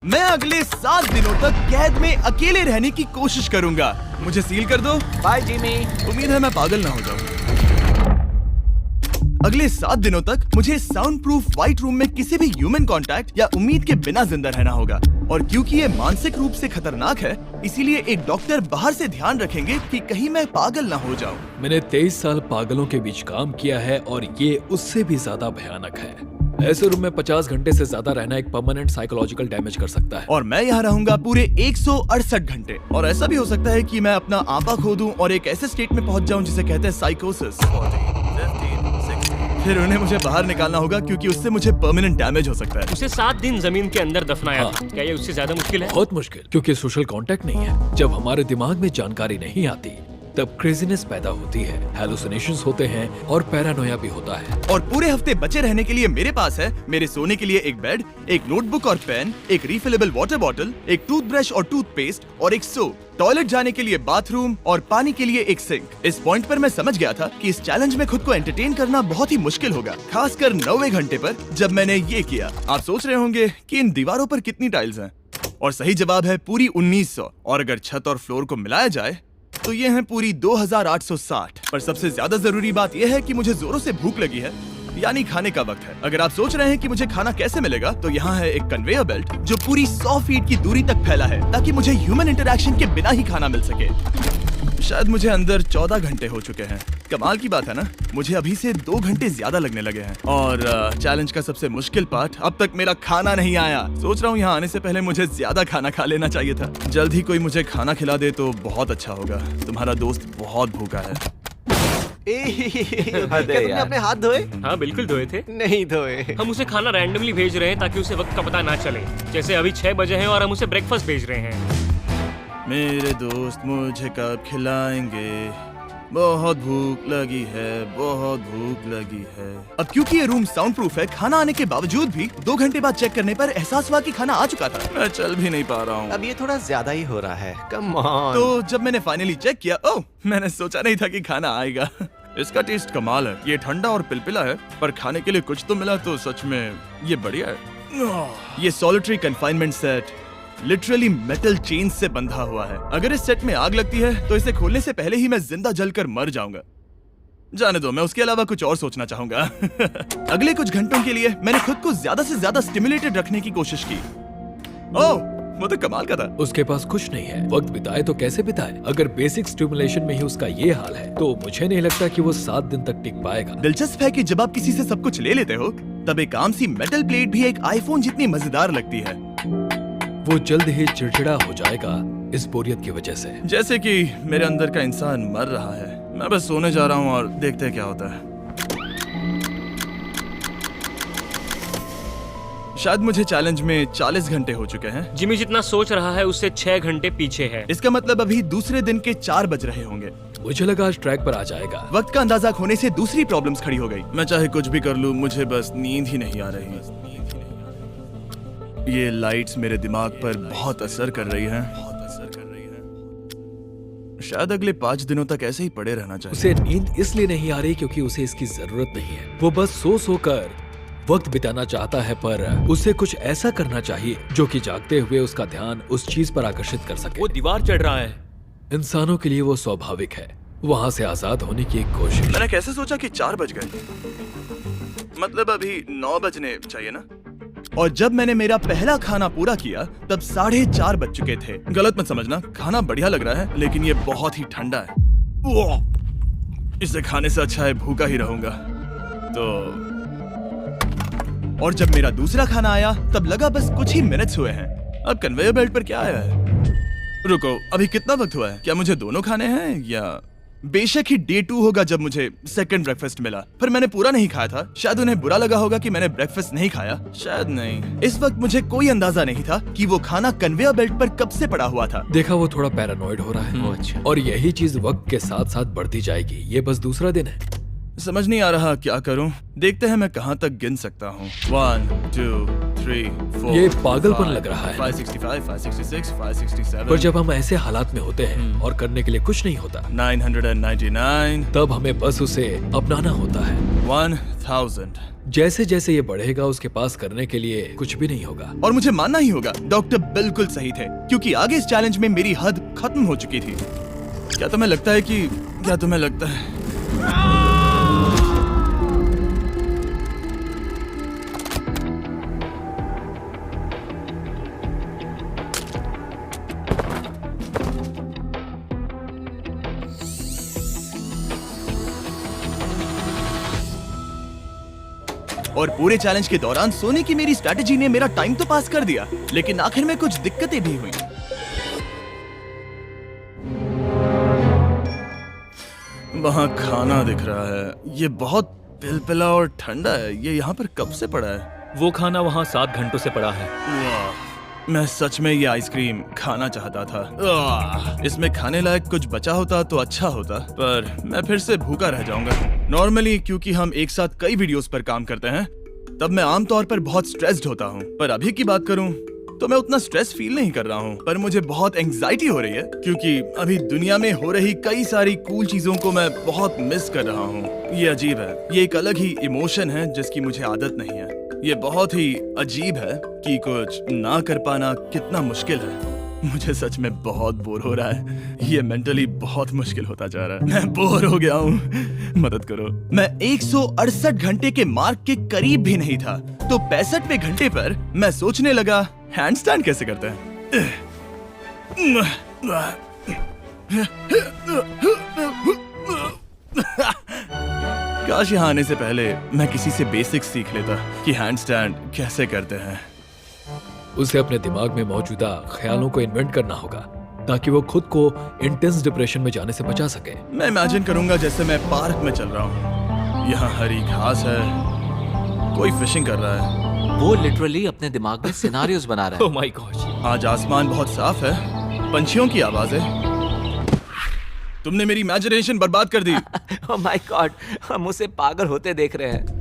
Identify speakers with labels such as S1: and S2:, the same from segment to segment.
S1: मैं अगले 7 दिनों तक कैद में अकेले रहने की कोशिश करूंगा। मुझे सील कर दो।
S2: Bye Jimmy.
S1: उम्मीद है मैं पागल ना हो जाऊं। अगले 7 दिनों तक मुझे साउंड प्रूफ व्हाइट रूम में किसी भी ह्यूमन कांटेक्ट या उम्मीद के बिना जिंदा रहना होगा। और क्योंकि ये मानसिक रूप से खतरनाक है, इसीलिए एक डॉक्टर बाहर से ध्यान रखेंगे कि कहीं मैं पागल ना हो जाऊं।
S3: मैंने 23 साल पागलों के बीच काम किया है और ये उससे भी ज्यादा भयानक है। ऐसे रूम में 50 घंटे से ज्यादा रहना एक परमानेंट साइकोलॉजिकल डैमेज कर सकता है।
S1: और मैं यहाँ रहूंगा पूरे 168 घंटे। और ऐसा भी हो सकता है कि मैं अपना आपा खो दूं और एक ऐसे स्टेट में पहुंच जाऊं जिसे कहते हैं साइकोसिस। फिर उन्हें मुझे बाहर निकालना होगा क्योंकि उससे मुझे परमानेंट डैमेज हो सकता है।
S4: उसे 7 दिन जमीन के अंदर दफनाया
S3: हाँ।
S4: था। क्या ये उससे ज्यादा मुश्किल है?
S3: बहुत मुश्किल, क्योंकि सोशल कांटेक्ट नहीं है। जब हमारे दिमाग में जानकारी नहीं आती तब क्रेजीनेस पैदा होती है, हैलुसिनेशंस होते हैं और पैरानोया भी होता है।
S1: और पूरे हफ्ते बचे रहने के लिए मेरे पास है मेरे सोने के लिए एक बेड, एक नोटबुक और पेन, एक रिफिलेबल वाटर बॉटल, एक टूथब्रश और टूथपेस्ट और एक सोप, टॉयलेट जाने के लिए बाथरूम और पानी के लिए एक सिंक। इस पॉइंट पर मैं समझ गया था कि इस चैलेंज में खुद को एंटरटेन करना बहुत ही मुश्किल होगा, खासकर 90वें घंटे पर जब मैंने ये किया। आप सोच रहे होंगे कि इन दीवारों पर कितनी टाइल्स हैं? और सही जवाब है पूरी 1900। और अगर छत और फ्लोर को मिलाया जाए तो ये हैं पूरी 2860। पर सबसे ज्यादा जरूरी बात यह है कि मुझे जोरों से भूख लगी है, यानी खाने का वक्त है। अगर आप सोच रहे हैं कि मुझे खाना कैसे मिलेगा, तो यहाँ है एक कन्वेयर बेल्ट जो पूरी 100 फीट की दूरी तक फैला है, ताकि मुझे ह्यूमन इंटरैक्शन के बिना ही खाना मिल सके। शायद मुझे अंदर 14 घंटे हो चुके हैं। कमाल की बात है ना, मुझे अभी से 2 घंटे ज्यादा लगने लगे हैं। और चैलेंज का सबसे मुश्किल पार्ट, अब तक मेरा खाना नहीं आया। सोच रहा हूँ यहाँ आने से पहले मुझे ज्यादा खाना खा लेना चाहिए था। जल्द ही कोई मुझे खाना खिला दे तो बहुत अच्छा होगा। तुम्हारा दोस्त बहुत भूखा है।
S2: क्या तुमने अपने हाथ धोए?
S4: हाँ बिल्कुल धोए थे।
S2: नहीं धोए।
S4: हम उसे खाना रैंडमली भेज रहे हैं ताकि उसे वक्त का पता ना चले। जैसे अभी 6 बजे हैं और हम उसे ब्रेकफास्ट भेज रहे हैं।
S1: मेरे दोस्त मुझे कब खिलाएंगे? बहुत भूख लगी है, बहुत भूख लगी है। अब क्योंकि ये रूम साउंड प्रूफ है, खाना आने के बावजूद भी 2 घंटे बाद चेक करने पर एहसास हुआ कि खाना आ चुका था। मैं चल भी नहीं पा रहा हूँ।
S2: अब ये थोड़ा ज्यादा ही हो रहा है। Come on.
S1: तो जब मैंने फाइनली चेक किया, ओह, मैंने सोचा नहीं था कि खाना आएगा। इसका टेस्ट कमाल है। ये ठंडा और पिलपिला है, पर खाने के लिए कुछ तो मिला, तो सच में ये बढ़िया है। ये solitary confinement set literally metal chain से बंधा हुआ है। अगर इस सेट में आग लगती है तो इसे खोलने से पहले ही मैं जिंदा जलकर मर जाऊंगा। जाने दो, मैं उसके अलावा कुछ और सोचना चाहूंगा। अगले कुछ घंटों के लिए मैंने खुद को ज्यादा से ज्यादा स्टिमुलेटेड रखने की कोशिश की। ओह, वो तो कमाल का था।
S3: उसके पास कुछ नहीं है, वक्त बिताए तो कैसे बिताए? अगर बेसिक स्टिमुलेशन में ही उसका ये हाल है तो मुझे नहीं लगता कि वो 7 दिन तक टिक पाएगा।
S1: दिलचस्प है कि जब आप किसी से सब कुछ ले लेते हो, तब एक आम सी मेटल प्लेट भी एक आईफोन जितनी मजेदार लगती है।
S3: वो जल्द ही चिड़चिड़ा हो जाएगा इस बोरियत की वजह से।
S1: जैसे कि मेरे अंदर का इंसान मर रहा है। मैं बस सोने जा रहा हूँ और देखते हैं क्या होता है। शायद मुझे चैलेंज में 40 घंटे हो चुके हैं।
S4: जिमी जितना सोच रहा है उससे 6 घंटे पीछे है।
S1: इसका मतलब अभी दूसरे दिन के 4 बज रहे होंगे।
S3: मुझे लगा आज ट्रैक पर आ जाएगा।
S1: वक्त का अंदाजा खोने से दूसरी प्रॉब्लम्स खड़ी हो गई। मैं चाहे कुछ भी कर लूं, मुझे बस नींद ही नहीं आ रही। ये लाइट्स मेरे दिमाग पर बहुत असर कर रही हैं। शायद अगले 5 दिनों तक ऐसे ही पड़े रहना चाहिए।
S3: उसे नींद इसलिए नहीं आ रही क्योंकि उसे इसकी जरूरत नहीं है। वो बस सो कर वक्त बिताना चाहता है, पर उसे कुछ ऐसा करना चाहिए जो कि जागते हुए उसका ध्यान उस चीज पर आकर्षित कर सके।
S4: वो दीवार चढ़ रहा है।
S3: इंसानों के लिए वो स्वाभाविक है, वहाँ से आजाद होने की एक कोशिश।
S1: मैंने कैसे सोचा कि 4 बज गए? मतलब अभी 9 बजने चाहिए ना? और जब मैंने मेरा पहला खाना पूरा किया तब 4:30 बज चुके थे। गलत मत समझना, खाना बढ़िया लग रहा है, लेकिन ये बहुत ही ठंडा है। इसे खाने से अच्छा है भूखा ही रहूंगा। तो और जब मेरा दूसरा खाना आया तब लगा बस कुछ ही मिनट्स हुए हैं। अब कन्वेयर बेल्ट पर क्या आया है? रुको, अभी कितना वक्त हुआ है? क्या मुझे दोनों खाने हैं? या बेशक ही डे 2 होगा जब मुझे सेकंड ब्रेकफास्ट मिला, पर मैंने पूरा नहीं खाया था। शायद उन्हें बुरा लगा होगा कि मैंने ब्रेकफास्ट नहीं खाया, शायद नहीं। इस वक्त मुझे कोई अंदाजा नहीं था कि वो खाना कन्वेयर बेल्ट पर कब से पड़ा हुआ था।
S3: देखा, वो थोड़ा पैरानॉइड हो रहा है।
S2: अच्छा।
S3: और यही चीज वक्त के साथ साथ बढ़ती जाएगी। ये बस दूसरा दिन है।
S1: समझ नहीं आ रहा क्या करूं। देखते हैं मैं कहां तक गिन सकता हूं। 1 2 3, 4,
S3: ये पागलपन लग रहा है।
S1: 565, 566, 567,
S3: पर जब हम ऐसे हालात में होते हैं और करने के लिए कुछ नहीं होता,
S1: 999,
S3: तब हमें बस उसे अपनाना होता है।
S1: 1000।
S3: जैसे जैसे ये बढ़ेगा उसके पास करने के लिए कुछ भी नहीं होगा।
S1: और मुझे मानना ही होगा, डॉक्टर बिल्कुल सही थे, क्योंकि आगे इस चैलेंज में मेरी हद खत्म हो चुकी थी। क्या तुम्हें लगता है? और पूरे चैलेंज के दौरान सोने की मेरी स्ट्रैटेजी ने मेरा टाइम तो पास कर दिया, लेकिन आखिर में कुछ दिक्कतें भी हुई। वहाँ खाना दिख रहा है, ये बहुत पिलपिला और ठंडा है। ये यहाँ पर कब से पड़ा है?
S5: वो खाना वहाँ 7 घंटों से पड़ा है।
S1: वाह, मैं सच में ये आइसक्रीम खाना चाहता था। इसमें खाने लायक कुछ बचा होता तो अच्छा होता, पर मैं फिर से भूखा रह जाऊंगा। नॉर्मली क्योंकि हम एक साथ कई वीडियोस पर काम करते हैं, तब मैं आमतौर पर बहुत स्ट्रेस्ड होता हूँ। पर अभी की बात करूँ तो मैं उतना स्ट्रेस फील नहीं कर रहा हूँ, पर मुझे बहुत एंजाइटी हो रही है, क्योंकि अभी दुनिया में हो रही कई सारी कूल चीजों को मैं बहुत मिस कर रहा हूँ। ये अजीब है, ये एक अलग ही इमोशन है जिसकी मुझे आदत नहीं है। ये बहुत ही अजीब है कि कुछ ना कर पाना कितना मुश्किल है। मुझे सच में बहुत बोर हो रहा है। ये मेंटली बहुत मुश्किल होता जा रहा है। मैं बोर हो गया हूँ, मदद करो। मैं 168 घंटे के मार्क के करीब भी नहीं था, तो 65वें घंटे पर मैं सोचने लगा, हैंडस्टैंड कैसे करते हैं। काश यहाँ आने से पहले मैं किसी से बेसिक्स सीख लेता कि हैंडस्टैंड कैसे करते हैं।
S3: उसे अपने दिमाग में मौजूदा ख्यालों को इन्वेंट करना होगा ताकि वो खुद को इंटेंस डिप्रेशन में जाने से बचा सके।
S1: मैं इमेजिन करूंगा जैसे मैं पार्क में चल रहा हूँ, यहाँ हरी घास है, कोई फिशिंग कर रहा है।
S2: वो लिटरली अपने दिमाग में सिनारियोस बना रहा
S5: ओह माय गॉड।
S1: आज आसमान बहुत साफ है, पंछियों की आवाजें। तुमने मेरी इमेजिनेशन बर्बाद कर दी।
S2: है। ओह माय गॉड, हम उसे पागल होते देख रहे हैं।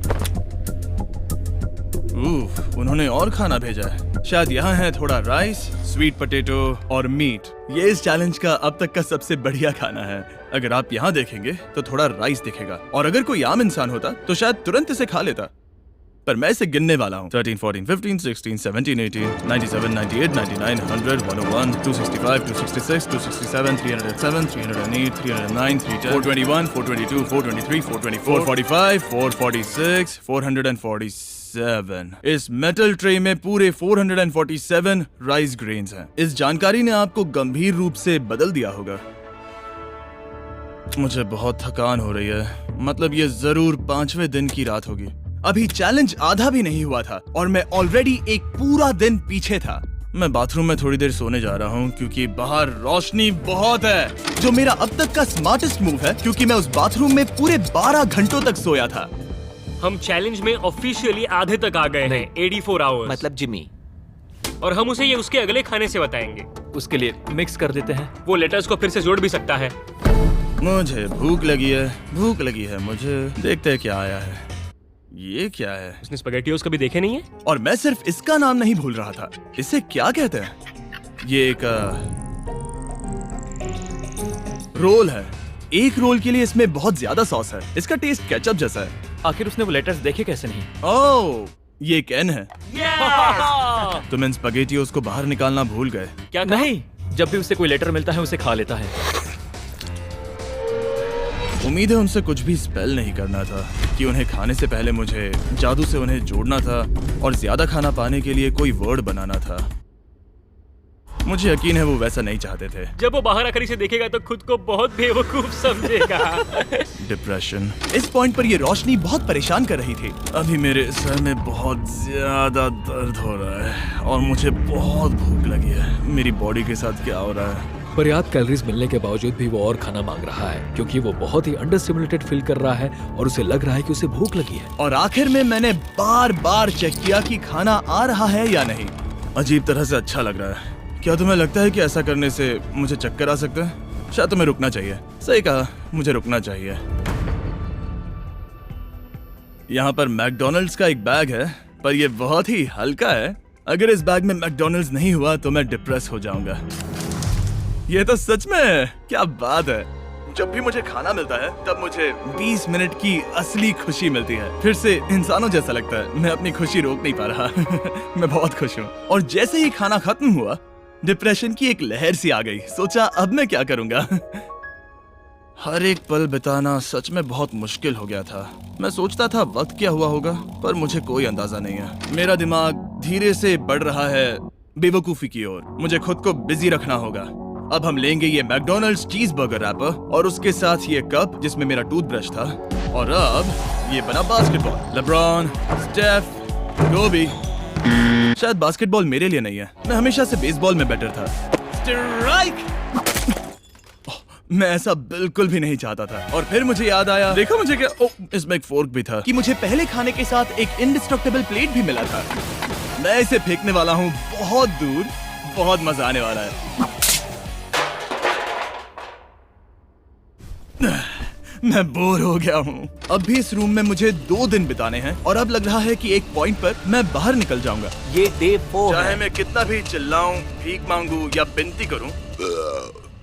S1: उन्होंने और खाना भेजा है। शायद यहाँ है थोड़ा राइस, स्वीट पोटैटो और मीट। ये इस चैलेंज का अब तक का सबसे बढ़िया खाना है। अगर आप यहाँ देखेंगे तो थोड़ा राइस दिखेगा, और अगर कोई आम इंसान होता तो शायद तुरंत इसे खा लेता, पर मैं इसे गिनने वाला हूँ। 13, 14, 15, 16, 17, 18, 97, 98, 99, 100, 101, 265, 266, 267, 307, 308, 309, 310, 421, 422, 423, 424, 445, 446, 447। इस मेटल ट्रे में पूरे 447 राइस ग्रेन्स हैं। इस जानकारी ने आपको गंभीर रूप से बदल दिया होगा। मुझे बहुत थकान हो रही है, मतलब ये जरूर 5वें दिन की रात होगी। अभी चैलेंज आधा भी नहीं हुआ था और मैं ऑलरेडी एक पूरा दिन पीछे था। मैं बाथरूम में थोड़ी देर सोने जा रहा हूँ क्योंकि बाहर रोशनी बहुत है, जो मेरा अब तक का स्मार्टेस्ट मूव है, क्योंकि मैं उस बाथरूम में पूरे 12 घंटों तक सोया था।
S4: हम चैलेंज में ऑफिशियली आधे तक आ गए हैं, 84 आवर्स।
S2: मतलब जिमी,
S4: और हम उसे ये उसके अगले खाने से बताएंगे।
S5: उसके लिए मिक्स कर देते हैं।
S4: वो लेटर्स को फिर से जोड़ भी सकता है।
S1: मुझे भूख लगी है मुझे। देखते हैं क्या आया है। ये क्या है?
S4: उसने स्पैगेटियोस कभी देखे नहीं है?
S1: और मैं सिर्फ इसका नाम नहीं भूल रहा था। इसे क्या कहते हैं? ये एक रोल है। एक रोल के लिए इसमें बहुत ज्यादा सॉस है। इसका टेस्ट केचप जैसा है।
S5: आखिर उसने वो लेटर्स देखे कैसे नहीं?
S1: ओह, ये कैन है। तुम इन स्पैगेटियोस को बाहर निकालना भूल गए।
S4: क्या कहा?
S5: नहीं, जब भी उसे कोई लेटर मिलता है उसे खा लेता है।
S1: उम्मीद है उनसे कुछ भी स्पेल नहीं करना था कि उन्हें खाने से पहले मुझे जादू से उन्हें जोड़ना था और ज्यादा खाना पाने के लिए कोई वर्ड बनाना था। मुझे यकीन है वो वैसा नहीं चाहते थे।
S4: जब वो बाहर आकर इसे देखेगा तो खुद को बहुत बेवकूफ समझेगा।
S1: डिप्रेशन। इस पॉइंट पर ये रोशनी बहुत परेशान कर रही थी। अभी मेरे सर में बहुत ज्यादा दर्द हो रहा है और मुझे बहुत भूख लगी है। मेरी बॉडी के साथ क्या हो रहा है?
S3: पर्याप्त कैलोरीज मिलने के बावजूद भी वो और खाना मांग रहा है क्योंकि वो बहुत ही अंडर स्टिमुलेटेड फील कर रहा है और उसे लग रहा है कि उसे भूख लगी है।
S1: और आखिर में मैंने बार बार चेक किया कि खाना आ रहा है या नहीं। अजीब तरह से अच्छा लग रहा है। क्या तुम्हें लगता है कि ऐसा करने से मुझे चक्कर आ सकता है? शायद तुम्हें रुकना चाहिए। सही कहा, मुझे रुकना चाहिए। यहाँ पर मैकडॉनल्ड्स का एक बैग है पर ये बहुत ही हल्का है। अगर इस बैग में मैकडॉनल्ड्स नहीं हुआ तो मैं डिप्रेस हो जाऊंगा। ये तो सच में क्या बात है। जब भी मुझे खाना मिलता है तब मुझे 20 मिनट की असली खुशी मिलती है। फिर से इंसानों जैसा लगता है। मैं अपनी खुशी रोक नहीं पा रहा। मैं बहुत खुश हूँ। और जैसे ही खाना खत्म हुआ डिप्रेशन की एक लहर सी आ गई। सोचा अब मैं क्या करूंगा। हर एक पल बिताना सच में बहुत मुश्किल हो गया था। मैं सोचता था वक्त क्या हुआ होगा, पर मुझे कोई अंदाजा नहीं है। मेरा दिमाग धीरे से बढ़ रहा है बेवकूफी की ओर। मुझे खुद को बिजी रखना होगा। अब हम लेंगे ये मैकडॉनल्ड्स चीज बर्गर रैपर और उसके साथ ये कप जिसमें मेरा टूथब्रश था। और अब ये बना बास्केटबॉल। लेब्रॉन, स्टेफ, कोबी। शायद बास्केटबॉल मेरे लिए नहीं है। मैं हमेशा से बेसबॉल में बेटर था। स्ट्राइक! मैं ऐसा बिल्कुल भी नहीं चाहता था। और फिर मुझे याद आया, देखो मुझे क्या, इसमें एक फोर्क भी था, कि मुझे पहले खाने के साथ एक इंडिस्ट्रक्टेबल प्लेट भी मिला था। मैं इसे फेंकने वाला हूँ बहुत दूर। बहुत मजा आने वाला है। मैं बोर हो गया हूँ। अब भी इस रूम में मुझे 2 दिन बिताने हैं और अब लग रहा है कि एक पॉइंट पर मैं बाहर निकल जाऊंगा।
S2: ये डे 4
S1: चाहे
S2: है
S1: मैं कितना भी चिल्लाऊं, भीख मांगू या विनती करूं,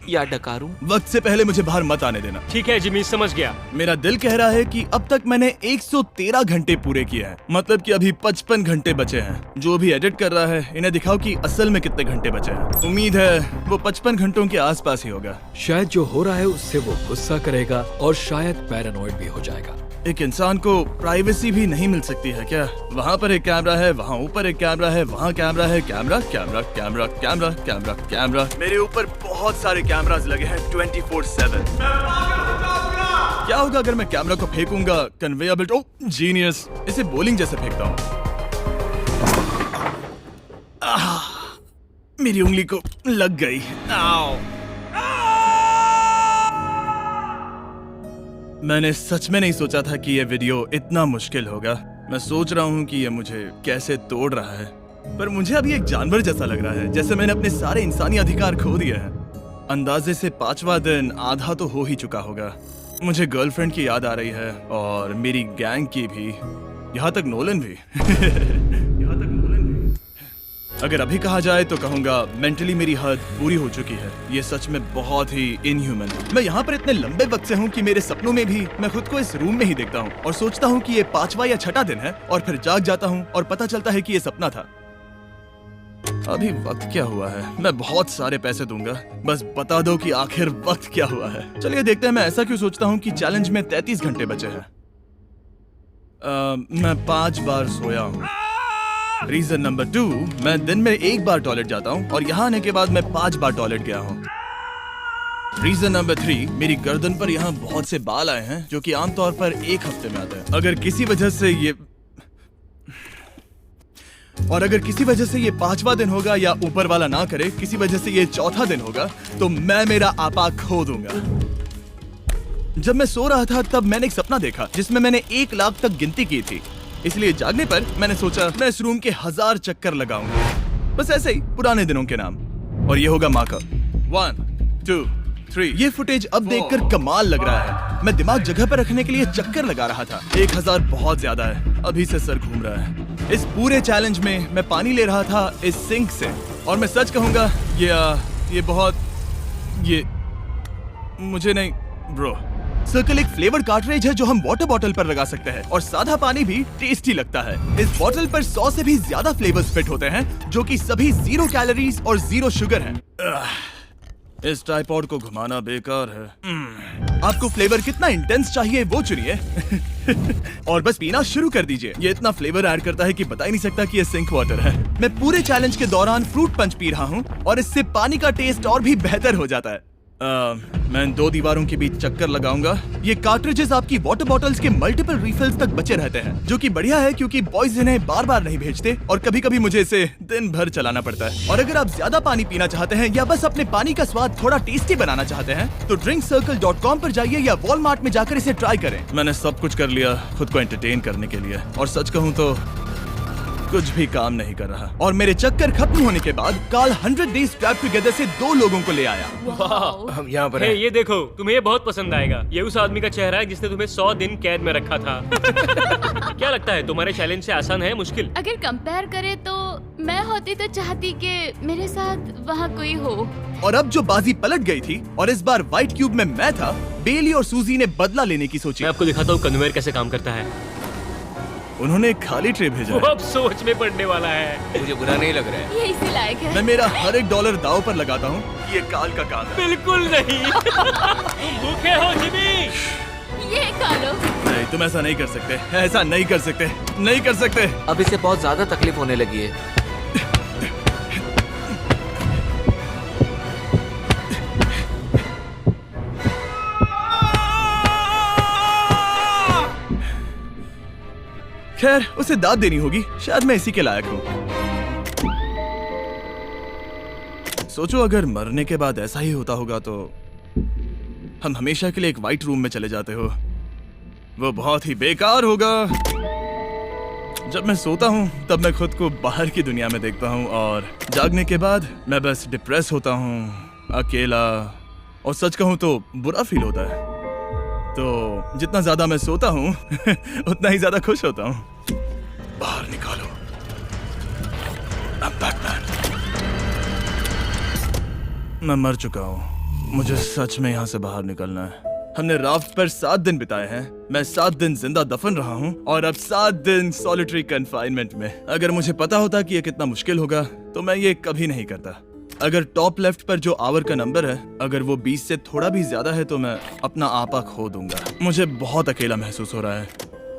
S2: या डकारूं।
S1: वक्त से पहले मुझे बाहर मत आने देना।
S4: ठीक है जिमी, समझ गया।
S1: मेरा दिल कह रहा है कि अब तक मैंने 113 घंटे पूरे किए हैं। मतलब कि अभी 55 घंटे बचे हैं। जो भी एडिट कर रहा है इन्हें दिखाओ कि असल में कितने घंटे बचे हैं। उम्मीद है वो 55 घंटों के आसपास ही होगा।
S3: शायद जो हो रहा है उससे वो गुस्सा करेगा और शायद पैरानॉइड भी हो जाएगा।
S1: एक इंसान को प्राइवेसी भी नहीं मिल सकती है क्या? वहाँ पर एक कैमरा है, वहाँ ऊपर एक कैमरा है, वहाँ कैमरा है, camera camera camera camera camera camera. मेरे ऊपर बहुत सारे कैमरास लगे हैं 24/7। क्या होगा अगर मैं कैमरा को फेंकूंगा? Conveyor belt. Oh genius! इसे बॉलिंग जैसे फेंकता हूँ। मेरी उंगली को लग गई। आओ! मैंने सच में नहीं सोचा था कि ये वीडियो इतना मुश्किल होगा। मैं सोच रहा हूँ कि ये मुझे कैसे तोड़ रहा है, पर मुझे अभी एक जानवर जैसा लग रहा है, जैसे मैंने अपने सारे इंसानी अधिकार खो दिए हैं। अंदाजे से 5वां दिन आधा तो हो ही चुका होगा। मुझे गर्लफ्रेंड की याद आ रही है और मेरी गैंग की भी, यहाँ तक नोलन भी। यहाँ तक नोलन भी। अगर अभी कहा जाए तो कहूंगा मेंटली मेरी हद पूरी हो चुकी है। ये सच में बहुत ही इनह्यूमन है। मैं यहाँ पर इतने लंबे वक्त से हूँ कि मेरे सपनों में भी मैं खुद को इस रूम में ही देखता हूँ और सोचता हूँ कि ये 5वां या 6वां दिन है और फिर जाग जाता हूँ और पता चलता है कि ये सपना था। अभी वक्त क्या हुआ है? मैं बहुत सारे पैसे दूंगा, बस बता दो कि आखिर वक्त क्या हुआ है। चलिए देखते हैं मैं ऐसा क्यों सोचता हूँ कि चैलेंज में 33 घंटे बचे हैं। मैं 5 बार सोया हूँ। रीजन नंबर 2, मैं दिन में 1 बार टॉयलेट जाता हूँ और यहाँ आने के बाद मैं 5 बार टॉयलेट गया हूँ। रीजन नंबर 3, मेरी गर्दन पर यहाँ बहुत से बाल आए हैं जो कि आमतौर पर 1 हफ्ते में आते हैं। अगर किसी वजह से ये 5वां दिन होगा या ऊपर वाला ना करे, किसी वजह से ये 4था दिन होगा, तो मैं मेरा आपा खो दूंगा। जब मैं सो रहा था तब मैंने एक सपना देखा जिसमें मैंने 1 लाख तक गिनती की थी। इसलिए जागने पर मैंने सोचा मैं इस रूम के 1000 चक्कर लगाऊंगा, बस ऐसे ही पुराने दिनों के नाम। और ये होगा माँ का 1 2 3। ये फुटेज अब देखकर कमाल लग रहा है। मैं दिमाग जगह पर रखने के लिए चक्कर लगा रहा था। 1000 बहुत ज्यादा है। अभी से सर घूम रहा है। इस पूरे चैलेंज में मैं पानी ले रहा था इस सिंक से, और मैं सच कहूंगा ये मुझे नहीं ब्रो। सर्कल एक फ्लेवर कार्ट्रिज है जो हम वाटर बॉटल पर लगा सकते हैं और सादा पानी भी टेस्टी लगता है। इस बॉटल पर 100 से भी ज्यादा फ्लेवर्स फिट होते हैं जो कि सभी 0 कैलोरीज और 0 शुगर हैं। इस ट्राइपॉड को घुमाना बेकार है। आपको फ्लेवर कितना इंटेंस चाहिए वो चुनिए और बस पीना शुरू कर दीजिए। ये इतना फ्लेवर ऐड करता है कि बता ही नहीं सकता कि ये सिंक वाटर है। मैं पूरे चैलेंज के दौरान फ्रूट पंच पी रहा हूँ और इससे पानी का टेस्ट और भी बेहतर हो जाता है। मैं इन 2 दीवारों के बीच चक्कर लगाऊंगा। ये कार्ट्रिजेस आपकी वाटर बॉटल्स के मल्टीपल रिफिल्स तक बचे रहते हैं, जो कि बढ़िया है क्योंकि बॉयज इन्हें बार बार नहीं भेजते और कभी कभी मुझे इसे दिन भर चलाना पड़ता है। और अगर आप ज्यादा पानी पीना चाहते हैं या बस अपने पानी का स्वाद थोड़ा टेस्टी बनाना चाहते हैं तो drinkcircle.com पर जाइए या वॉलमार्ट में जाकर इसे ट्राई करें। मैंने सब कुछ कर लिया खुद को एंटरटेन करने के लिए, और सच कहूँ तो कुछ भी काम नहीं कर रहा और मेरे चक्कर खत्म होने के बाद कार्ल 100 डेज ट्रैप टुगेदर से 2 लोगों को ले आया।
S6: वाओ।
S2: हम यहाँ पर
S4: हे,
S2: हैं।
S4: ये देखो, तुम्हें ये बहुत पसंद आएगा। ये उस आदमी का चेहरा है जिसने तुम्हें 100 दिन कैद में रखा था। क्या लगता है, तुम्हारे चैलेंज से आसान है मुश्किल?
S6: अगर कंपेयर करे तो मैं होती तो चाहती कि मेरे साथ वहाँ कोई हो।
S1: और अब जो बाजी पलट गई थी और इस बार व्हाइट क्यूब में मैं था, बेली और सूजी ने बदला लेने की सोची।
S4: मैं आपको दिखाता हूँ कन्वेयर कैसे काम करता है।
S1: उन्होंने एक खाली ट्रे भेजा
S4: वो
S1: है।
S4: अब सोच में पड़ने वाला है।
S2: मुझे बुरा नहीं लग रहा है।
S6: ये इसी लायक
S1: मैं
S6: है।
S1: मेरा हर एक डॉलर दाव पर लगाता हूँ। ये काल का काम है।
S4: बिल्कुल नहीं। तुम भूखे हो जिमी?
S6: ये खा लो।
S1: नहीं, तुम ऐसा नहीं कर सकते, ऐसा नहीं कर सकते, नहीं कर सकते।
S2: अब इसे बहुत ज्यादा तकलीफ होने लगी है।
S1: खैर, उसे दाद देनी होगी। शायद मैं इसी के लायक हूँ। सोचो अगर मरने के बाद ऐसा ही होता होगा तो हम हमेशा के लिए एक व्हाइट रूम में चले जाते हो। वो बहुत ही बेकार होगा। जब मैं सोता हूँ तब मैं खुद को बाहर की दुनिया में देखता हूँ और जागने के बाद मैं बस डिप्रेस होता हूँ, अकेला, और सच कहूँ तो बुरा फील होता है। तो जितना ज्यादा मैं सोता हूँ उतना ही ज्यादा खुश होता हूँ। बाहर निकालो। I'm Batman। मैं मर चुका हूँ। मुझे सच में यहाँ से बाहर निकलना है। हमने राफ्ट पर 7 दिन बिताए हैं। मैं 7 दिन जिंदा दफन रहा हूँ और अब 7 दिन सॉलिटरी कन्फाइनमेंट में। अगर मुझे पता होता कि ये कितना मुश्किल होगा तो मैं ये कभी नहीं करता। अगर टॉप लेफ्ट पर जो आवर का नंबर है, अगर वो 20 से थोड़ा भी ज्यादा है तो मैं अपना आपा खो दूंगा। मुझे बहुत अकेला महसूस हो रहा है।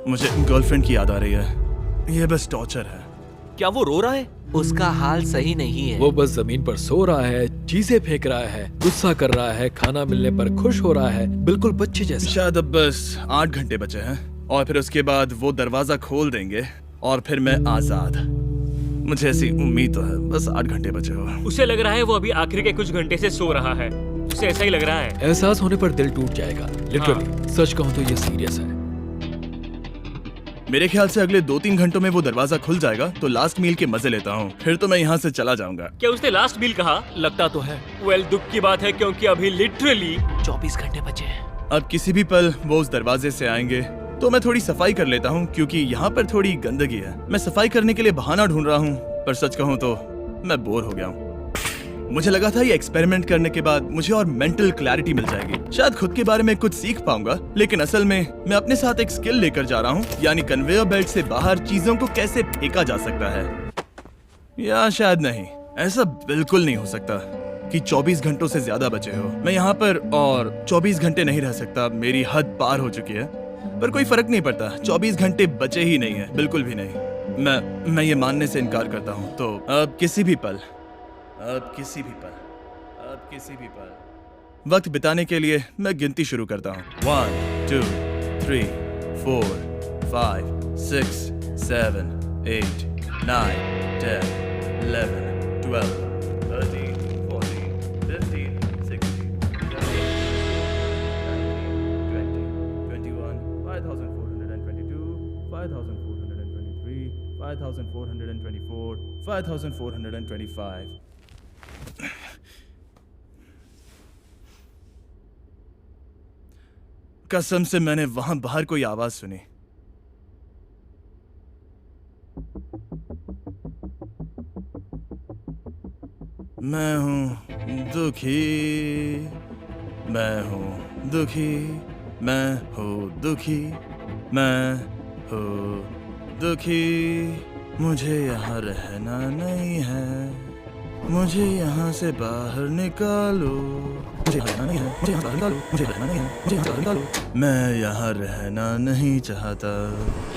S1: मुझे गर्लफ्रेंड की याद आ रही है। ये बस टॉर्चर है।
S5: क्या वो रो रहा है?
S2: उसका हाल सही नहीं है।
S3: वो बस जमीन पर सो रहा है, चीजें फेंक रहा है, गुस्सा कर रहा है, खाना मिलने पर खुश हो रहा है, बिल्कुल बच्चे जैसा।
S1: शायद अब बस 8 घंटे बचे हैं और फिर उसके बाद वो दरवाजा खोल देंगे और फिर मैं आजाद। मुझे ऐसी उम्मीद तो है। बस 8 घंटे बचे हो।
S4: उसे लग रहा है वो अभी आखिरी के कुछ घंटे से सो रहा है। उसे ऐसा ही लग रहा है।
S3: एहसास होने पर दिल टूट जाएगा। लिटरली, सच कहूँ तो ये सीरियस है।
S1: मेरे ख्याल से अगले 2-3 घंटों में वो दरवाजा खुल जाएगा तो लास्ट मील के मजे लेता हूँ। फिर तो मैं यहाँ से चला जाऊंगा।
S4: क्या उसने लास्ट मील कहा?
S5: लगता तो है।
S4: वेल, दुख की बात है क्योंकि अभी लिटरली
S2: 24 घंटे बचे हैं।
S1: अब किसी भी पल वो उस दरवाजे से आएंगे तो मैं थोड़ी सफाई कर लेता हूँ क्योंकि यहाँ पर थोड़ी गंदगी है। मैं सफाई करने के लिए बहाना ढूंढ रहा हूँ, पर सच कहूँ तो मैं बोर हो गया हूँ। मुझे लगा था ये एक्सपेरिमेंट करने के बाद मुझे और मेंटल क्लैरिटी मिल जाएगी, शायद खुद के बारे में कुछ सीख पाऊंगा। लेकिन असल में मैं अपने साथ एक स्किल लेकर जा रहा हूँ, यानी कन्वेयर बेल्ट से बाहर चीजों को कैसे फेंका जा सकता है। या शायद नहीं, ऐसा बिल्कुल नहीं हो सकता कि 24 घंटों से ज्यादा बचे हो। मैं यहाँ पर और 24 घंटे नहीं रह सकता। मेरी हद पार हो चुकी है, पर कोई फर्क नहीं पड़ता। 24 घंटे बचे ही नहीं है, बिल्कुल भी नहीं। मैं ये मानने से इनकार करता हूँ। तो अब किसी भी पल वक्त बिताने के लिए मैं गिनती शुरू करता हूँ। 1 2 3 4 5 6 7 8 9 10 11 12 13 14 15 16 17 18 19 20 21 5422 5423 5424 5425। कसम से मैंने वहां बाहर कोई आवाज सुनी। मैं हूं दुखी, मैं हूं दुखी, मैं हूं दुखी, मैं हूं दुखी। मुझे यहाँ रहना नहीं है, मुझे यहाँ से बाहर निकालो। मुझे रहना नहीं है, मुझे यहाँ से बाहर निकालो। मुझे रहना नहीं है, मुझे यहाँ से बाहर निकालो। मैं यहाँ रहना नहीं चाहता।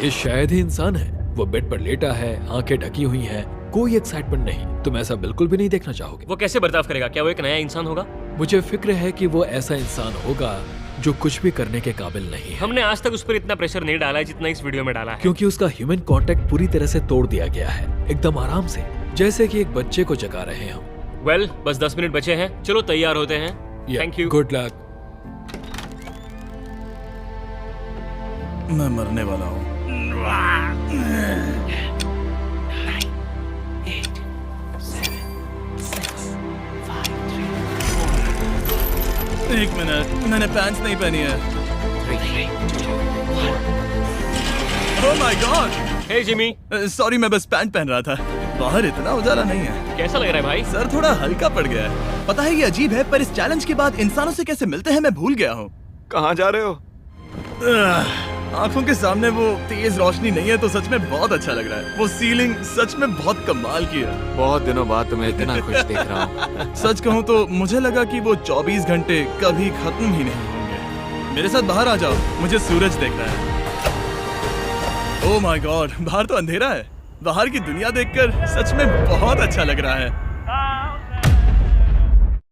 S3: ये शायद ही इंसान है। वो बेड पर लेटा है, आंखें ढकी हुई हैं, कोई एक्साइटमेंट नहीं। तुम ऐसा बिल्कुल भी नहीं देखना चाहोगे।
S4: वो कैसे बर्ताव करेगा? क्या वो एक नया इंसान होगा?
S3: मुझे फिक्र है कि वो ऐसा इंसान होगा जो कुछ भी करने के काबिल नहीं है,
S4: हमने आज तक उस पर इतना प्रेशर नहीं डाला है जितना इस वीडियो में डाला है।
S3: क्योंकि उसका ह्यूमन कांटेक्ट पूरी तरह से तोड़ दिया गया है, एकदम आराम से, जैसे कि एक बच्चे को जगा रहे हैं हम।
S4: वेल, बस 10 मिनट बचे हैं। चलो तैयार होते हैं। Thank you.
S3: Good luck.
S1: मैं मरने वाला हूँ। एक मिनट, मैंने पैंट्स नहीं पहनी है। Oh my god!
S4: Hey Jimmy,
S1: sorry, मैं बस पैंट पहन रहा था। बाहर इतना उजाला नहीं है।
S4: कैसा लग रहा है भाई?
S1: सर थोड़ा हल्का पड़ गया है। पता है ये अजीब है, पर इस चैलेंज के बाद इंसानों से कैसे मिलते हैं मैं भूल गया हूँ।
S2: कहाँ जा रहे हो?
S1: आंखों के सामने वो तेज रोशनी नहीं है तो सच में बहुत अच्छा लग रहा है। वो सीलिंग सच में बहुत कमाल की है।
S2: बहुत दिनों बाद तुम्हें इतना खुश देख रहा हूँ।
S1: सच कहूँ तो मुझे लगा कि वो 24 घंटे कभी खत्म ही नहीं होंगे। मेरे साथ बाहर आ जाओ, मुझे सूरज देखना है। ओह माय गॉड, बाहर तो अंधेरा है। बाहर की दुनिया देखकर सच में बहुत अच्छा लग रहा है।